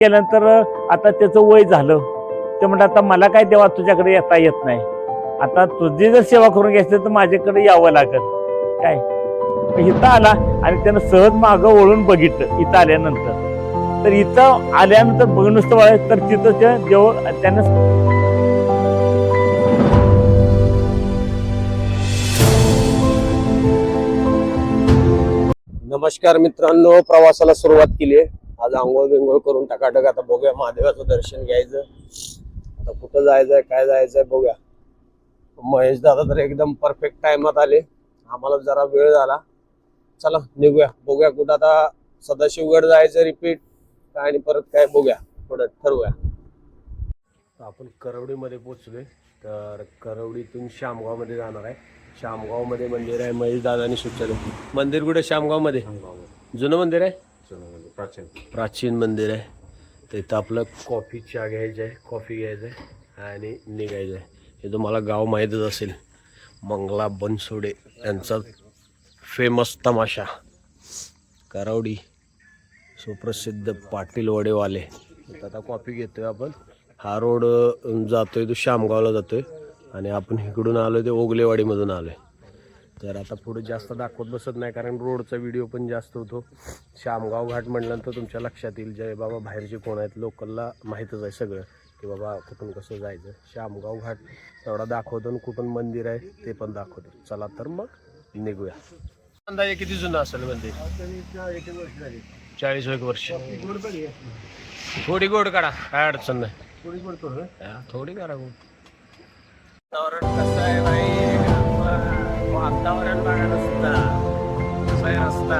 केल्यानंतर आता त्याचं वय झालं ते म्हणतात आता मला काय देवा तुझ्याकडे येता येत नाही, आता तुझी जर सेवा करून घ्यायची तर माझ्याकडे यावं लागेल काय. इथं आला आणि त्यानं सहज मागं वळून बघितलं. इथं आल्यानंतर तर इथं आल्यानंतर बघून नुसतं वळायचं तर तिथं त्या देव त्यानं नमस्कार मित्रांनो, प्रवासाला सुरुवात केली आहे. आज आंघोळ बिंघोळ करून टकाटक आता बघूया महादेवाचं दर्शन घ्यायचं. आता कुठं जायचंय काय जायचंय बघूया. महेश दादा तर एकदम परफेक्ट टाइमात आले, आम्हाला जरा वेळ झाला. चला निघूया, बघूया कुठं आता सदाशिवगड जायचं रिपीट काय आणि परत काय बघूया, थोडं ठरवूया. आपण करवडीमध्ये पोहोचलोय, तर करवडीतून शामगाव मध्ये जाणार आहे. शामगाव मध्ये मंदिर आहे, महेश दादानी सुचवलं. मंदिर कुठे? शामगाव मध्ये जुनं मंदिर आहे, प्राचीन मंदिर आहे. तर इथं आपलं कॉफी चहा घ्यायचं आहे, कॉफी घ्यायचं आहे आणि निघायचं आहे. हे तुम्हाला गाव माहीतच असेल, मंगला बनसोडे यांचा फेमस तमाशा करवडी, सुप्रसिद्ध पाटील वडेवाले. आता कॉफी घेतोय आपण. हा रोड जातोय तो शामगावला जातोय आणि आपण इकडून आलोय ते ओगलेवाडीमधून आलोय. तर आता पुढे जास्त दाखवत बसत नाही, कारण रोडचा व्हिडिओ पण जास्त होतो. शामगाव घाट म्हटल्यानंतर तुमच्या लक्षात येईल, जे बाबा बाहेरचे कोण आहेत लोकलला माहीतच आहे सगळं की बाबा कुठून कसं जायचं. शामगाव घाट तेवढा दाखवतो आणि कुठून मंदिर आहे ते पण दाखवतो. चला तर मग निघूया. अंदाजे किती जुनं असेल मंदिर? 40 वर्ष. थोडी गोड काढा, काय अडचण नाही. थोडी करा गोड. वातावरण कसं आहे भाई? वातावरण बघा रस्ता कसा आहे. रस्ता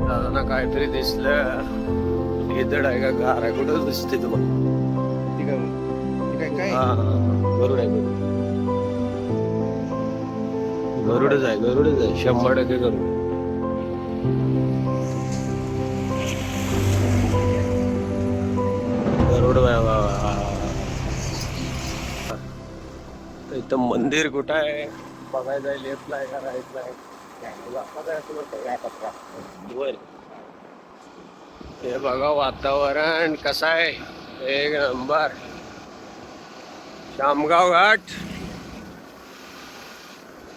दादांना काहीतरी दिसलं. गिधड आहे का गार आहे कुठं दिसते तुम्हाला? गरुड आहे, गरुडच आहे, गरुडच आहे, 100% गरुड. इथं मंदिर कुठं आहे बघायचं आहे? लेफ्टला आहे का राईटला आहे? हे बघा वातावरण कसं आहे, एक नंबर. शामगाव घाट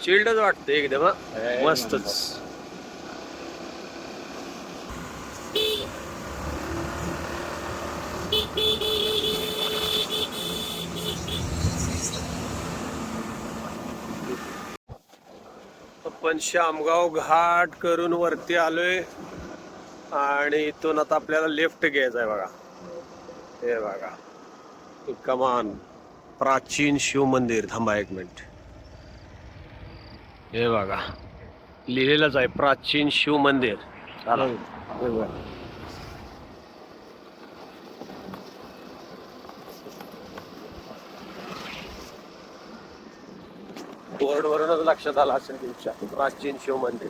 चिल्डच वाटतं एकदम, मस्तच. आपण शामगाव घाट करून वरती आलोय आणि इथून आता आपल्याला लेफ्ट घ्यायचं आहे. बघा हे बघा, कमान प्राचीन शिव मंदिर. थांबा एक मिनिट, हे बघा लिहिलेलंच आहे प्राचीन शिव मंदिर. चला बोर्डवरूनच लक्षात आलं असेल तुमच्या, प्राचीन शिव मंदिर.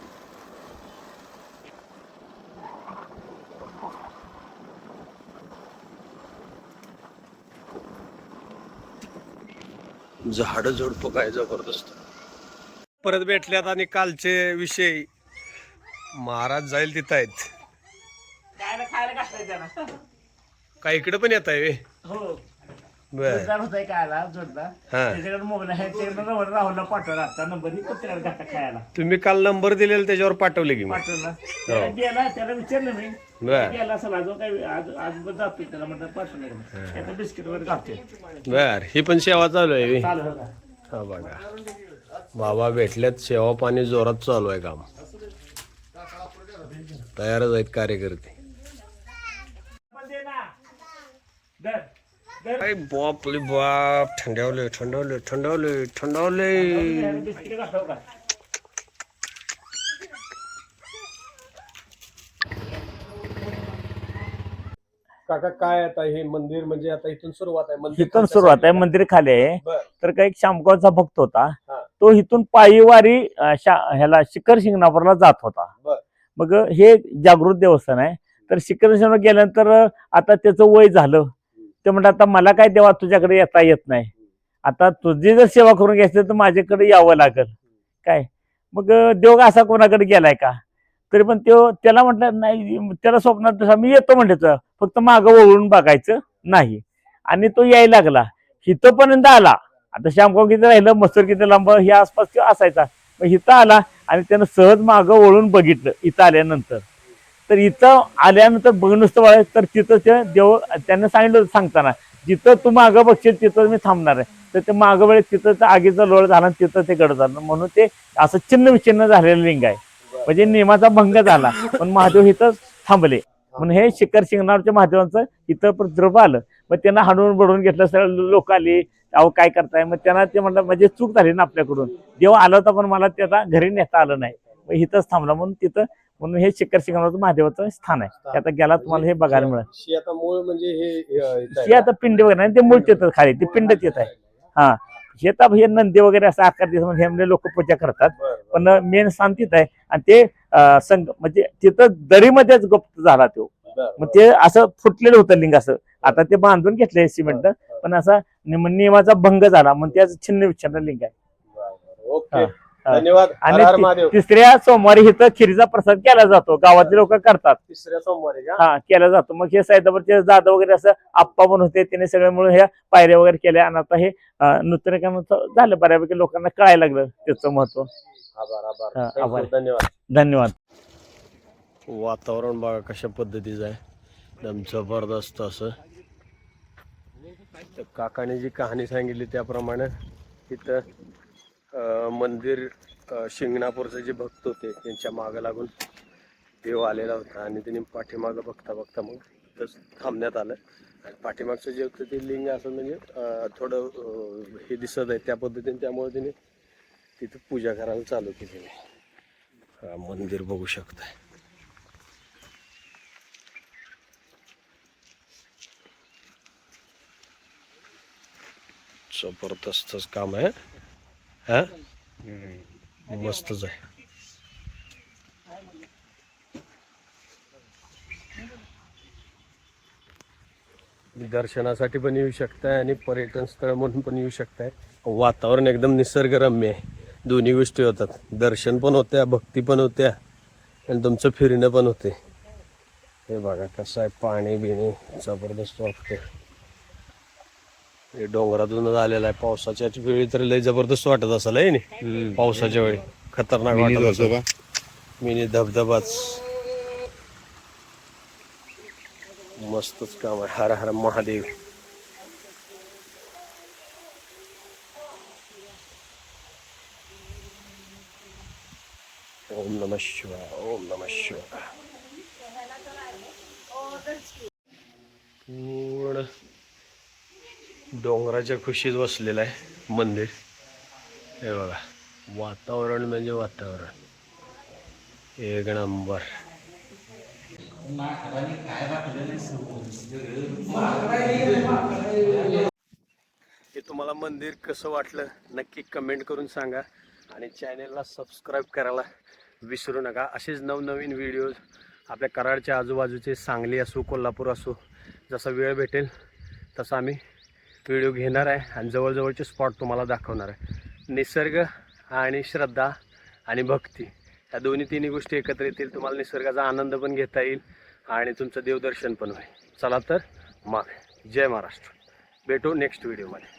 झाड झुडप काय जबरदस्त. परत भेटल्यात आणि कालचे विषय महाराज जाईल तिथं आहेत. काय इकडे पण येत आहे? तुम्ही काल नंबर दिलेला त्याच्यावर पाठवले की त्याला विचारलं मी, बर. ही पण सेवा चालू आहे. हा बघा बाबा भेटल्यात, सेवा पाणी जोरात चालू आहे. काम तयारच आहेत कार्यकर्ते. बाप रे बाप, थंडावले थंडावले थंडावले थंडावले. काका काय आता हे मंदिर म्हणजे आता इथून सुरुवात आहे? इथून सुरुवात आहे, मंदिर खाली आहे. तर काही शामगावचा भक्त होता, हा. तो इथून पायीवारी ह्याला शिखर शिंगणापूरला जात होता. मग हे जागृत देवस्थान आहे. तर शिखर शिंगणापूर गेल्यानंतर आता त्याचं वय झालं ते म्हणतात आता मला काय देवा तुझ्याकडे येता येत नाही, आता तुझी जर सेवा करून घ्यायची तर माझ्याकडे यावं लागेल काय. मग देव असा कोणाकडे गेलाय का? तरी पण त्याला म्हटलं नाही, त्याला स्वप्नात तसा मी येतो म्हणायचं, फक्त मागं वळून बघायचं नाही. आणि तो यायला लागला, इथंपर्यंत आला. आता श्यामगाव किती राहिलं, मसूर किती लांब, हे आसपास तो असायचा. मग इथं आला आणि त्यानं सहज मागं वळून बघितलं इथं आल्यानंतर. तर इथं आल्यानंतर बघ नुसतं वळायचं, तर तिथं ते देव त्यांना सांगितलं सांगताना, जिथं तू मागं बघशील तिथं मी थांबणार आहे. तर ते मागं वेळेस तिथं आगीचा लोळ झाला आणि तिथं ते गड झालं. म्हणून ते असं चिन्ह विचिन्ह झालेलं लिंग आहे. म्हणजे नियमाचा भंग झाला पण महादेव इथं थांबले. म्हणून हे शिखर शिंगणापूरच्या महादेवांचं इथं प्रतिरूप आलं. मग त्यांना हाणून बडवून घेतलं, सगळं लोक आली, अहो काय करताय? मग त्यांना ते म्हणलं म्हणजे चूक झाली ना आपल्याकडून, देव आला होता पण मला त्याचा घरी नेता आलं नाही, मग इथंच थांबला. म्हणून तिथं म्हणून हे शिखर शिंगणापूर महादेवाचं स्थान आहे. ते आता गेला तुम्हाला हे बघायला मिळेल. आता मूळ म्हणजे हे आता पिंड वगैरे नाही, ते मूळ तिथं खाली ते पिंडच येत आहे. हा शेतात हे नंदी वगैरे असं आकार दिवस हे लोक पूजा करतात, पण मेन स्थान तिथं आहे. आणि ते म्हणजे तिथं दरीमध्येच गुप्त झाला तो. मग ते असं फुटलेलं होतं लिंग असं. आता ते बांधून घेतलंय सिमेंट, पण असा नियमाचा भंग झाला म्हणून त्याचं छिन्न विच्छिन्न लिंग आहे. ओके, धन्यवाद. आणि तिसऱ्या सोमवारी इथं खिरीचा प्रसाद केला जातो, गावातले लोक करतात. तिसऱ्या सोमवारी हा केला जातो. मग हे साईदाबादचे दादा वगैरे असं आप्पा पण होते, त्याने सगळे मिळून ह्या पायऱ्या वगैरे केल्या. आणि आता हे नूतनीकरण झालं, बऱ्यापैकी लोकांना कळायला लागलं त्याचं महत्व. आभार. धन्यवाद. धन्यवाद. वातावरण बघा कशा पद्धतीचं आहे, एकदम जबरदस्त असं. तर काकाने जी कहाणी सांगितली त्याप्रमाणे तिथं मंदिर शिंगणापूरचे जे भक्त होते त्यांच्या मागं लागून देव आलेला होता. आणि त्यांनी पाठीमागं बघता बघता मग तिथं थांबण्यात आलं. आणि पाठीमागचं जे होतं ते लिंग असं म्हणजे थोडं हे दिसत आहे त्या पद्धतीने, त्यामुळे त्यांनी तिथं पूजा करायला चालू केली. मंदिर बघू शकताय. जबरदस्तच काम आहे. हा मस्तच आहे. दर्शनासाठी पण येऊ शकताय आणि पर्यटन स्थळ म्हणून पण येऊ शकताय. वातावरण एकदम निसर्गरम्य आहे. दोन्ही गोष्टी होतात, दर्शन पण होत्या, भक्ती पण होत्या, आणि तुमचं फिरणं पण होते. हे बघा कसं आहे, पाणी बिणी जबरदस्त वाटते. हे डोंगरातूनच आलेलं आहे. पावसाच्या वेळी तर लय जबरदस्त वाटत असेल आहे ना, पावसाच्या वेळी खतरनाक वाटत असेल. मिनी धबधबाच मस्तच काम आहे. हर हर महादेव. ओम नमः शिवाय, ओम नमः शिवाय. पूर्ण डोंगराच्या खुशीत बसलेलं आहे मंदिर. हे बघा, वातावरण म्हणजे वातावरण एक नंबर. हे तुम्हाला मंदिर कसं वाटलं नक्की कमेंट करून सांगा. आणि चॅनेलला सबस्क्राईब करायला विसरू नका. असेच नवनवीन व्हिडिओज आपल्या कराडच्या आजूबाजूचे, सांगली असो, कोल्हापूर असो, जसा वेळ भेटेल तसा आम्ही व्हिडिओ घेणार आहे आणि जवळजवळचे स्पॉट तुम्हाला दाखवणार आहे. निसर्ग आणि श्रद्धा आणि भक्ती या तिन्ही गोष्टी एकत्र येतील. तुम्हाला निसर्गाचा आनंद पण घेता येईल आणि तुमचं देवदर्शन पण होईल. चला तर मग जय महाराष्ट्र. भेटू नेक्स्ट व्हिडिओमध्ये.